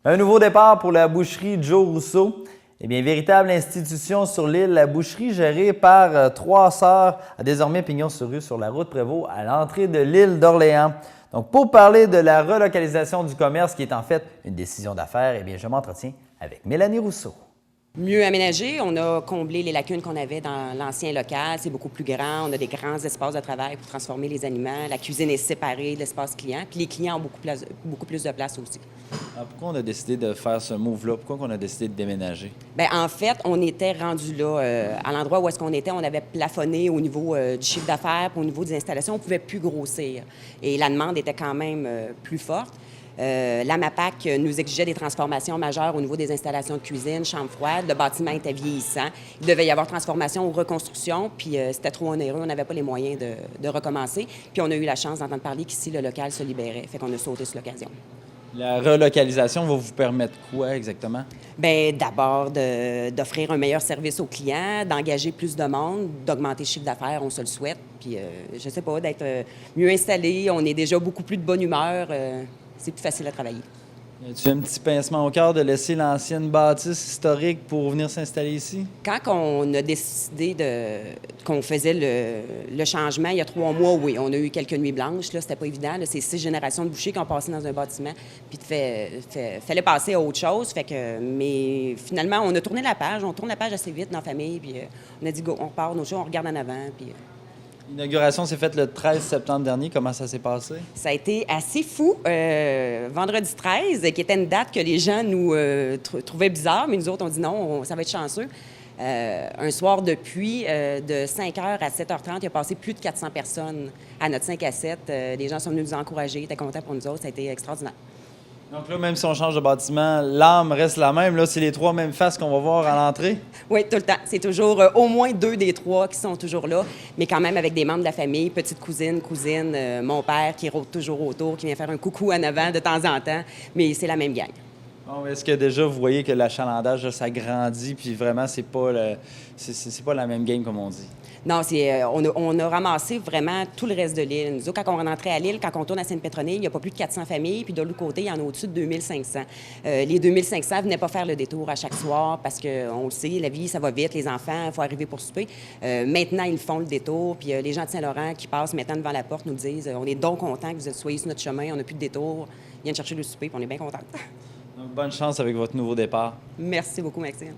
Un nouveau départ pour la boucherie Joe Rousseau. Eh bien, véritable institution sur l'île, la boucherie gérée par trois sœurs a désormais pignon sur rue sur la route Prévost à l'entrée de l'île d'Orléans. Donc, pour parler de la relocalisation du commerce qui est en fait une décision d'affaires, eh bien, je m'entretiens avec Mélanie Rousseau. Mieux aménagé, on a comblé les lacunes qu'on avait dans l'ancien local. C'est beaucoup plus grand. On a des grands espaces de travail pour transformer les aliments. La cuisine est séparée de l'espace client. Puis les clients ont beaucoup plus de place aussi. Alors, pourquoi on a décidé de faire ce move-là? Pourquoi on a décidé de déménager? Bien, en fait, on était rendu là. À l'endroit où est-ce qu'on était, on avait plafonné au niveau du chiffre d'affaires, puis au niveau des installations, on ne pouvait plus grossir. Et la demande était quand même plus forte. La MAPAC nous exigeait des transformations majeures au niveau des installations de cuisine, chambre froide. Le bâtiment était vieillissant. Il devait y avoir transformation ou reconstruction, puis c'était trop onéreux. On n'avait pas les moyens de recommencer. Puis on a eu la chance d'entendre parler qu'ici, le local se libérait. Fait qu'on a sauté sur l'occasion. La relocalisation va vous permettre quoi exactement? Bien, d'abord, d'offrir un meilleur service aux clients, d'engager plus de monde, d'augmenter le chiffre d'affaires, on se le souhaite. Puis, je sais pas, d'être mieux installé. On est déjà beaucoup plus de bonne humeur. C'est plus facile à travailler. Tu as un petit pincement au cœur de laisser l'ancienne bâtisse historique pour venir s'installer ici? Quand on a décidé qu'on faisait le changement, il y a 3 mois, oui, on a eu quelques nuits blanches. Là, c'était pas évident. Là, c'est 6 générations de bouchers qui ont passé dans un bâtiment. Puis fallait passer à autre chose. Mais finalement, on a tourné la page. On tourne la page assez vite dans la famille. Puis on a dit, go, on repart nos choses, on regarde en avant. Puis, L'inauguration s'est faite le 13 septembre dernier. Comment ça s'est passé? ça a été assez fou. Vendredi 13, qui était une date que les gens nous trouvaient bizarre, mais nous autres, on dit non, ça va être chanceux. Un soir de pluie, de 5h à 7h30, il a passé plus de 400 personnes à notre 5 à 7. Les gens sont venus nous encourager, ils étaient contents pour nous autres. Ça a été extraordinaire. Donc là, même si on change de bâtiment, l'âme reste la même. Là, c'est les 3 mêmes faces qu'on va voir à l'entrée. Oui, tout le temps. C'est toujours au moins 2 des 3 qui sont toujours là, mais quand même avec des membres de la famille, petite cousine, mon père qui rôde toujours autour, qui vient faire un coucou en avant de temps en temps, mais c'est la même gang. Bon, est-ce que déjà vous voyez que l'achalandage, là, ça grandit, puis vraiment, c'est pas la même game comme on dit? Non, on a ramassé vraiment tout le reste de l'île. Nous autres, quand on rentrait à l'île, quand on tourne à Sainte-Pétronille, il n'y a pas plus de 400 familles, puis de l'autre côté, il y en a au-dessus de 2500. Les 2500 ne venaient pas faire le détour à chaque soir parce qu'on le sait, la vie, ça va vite, les enfants, il faut arriver pour souper. Maintenant, ils font le détour, puis les gens de Saint-Laurent qui passent maintenant devant la porte nous disent on est donc contents que vous soyez sur notre chemin, on n'a plus de détour, ils viennent chercher le souper, puis on est bien contents. Donc, bonne chance avec votre nouveau départ. Merci beaucoup, Maxime.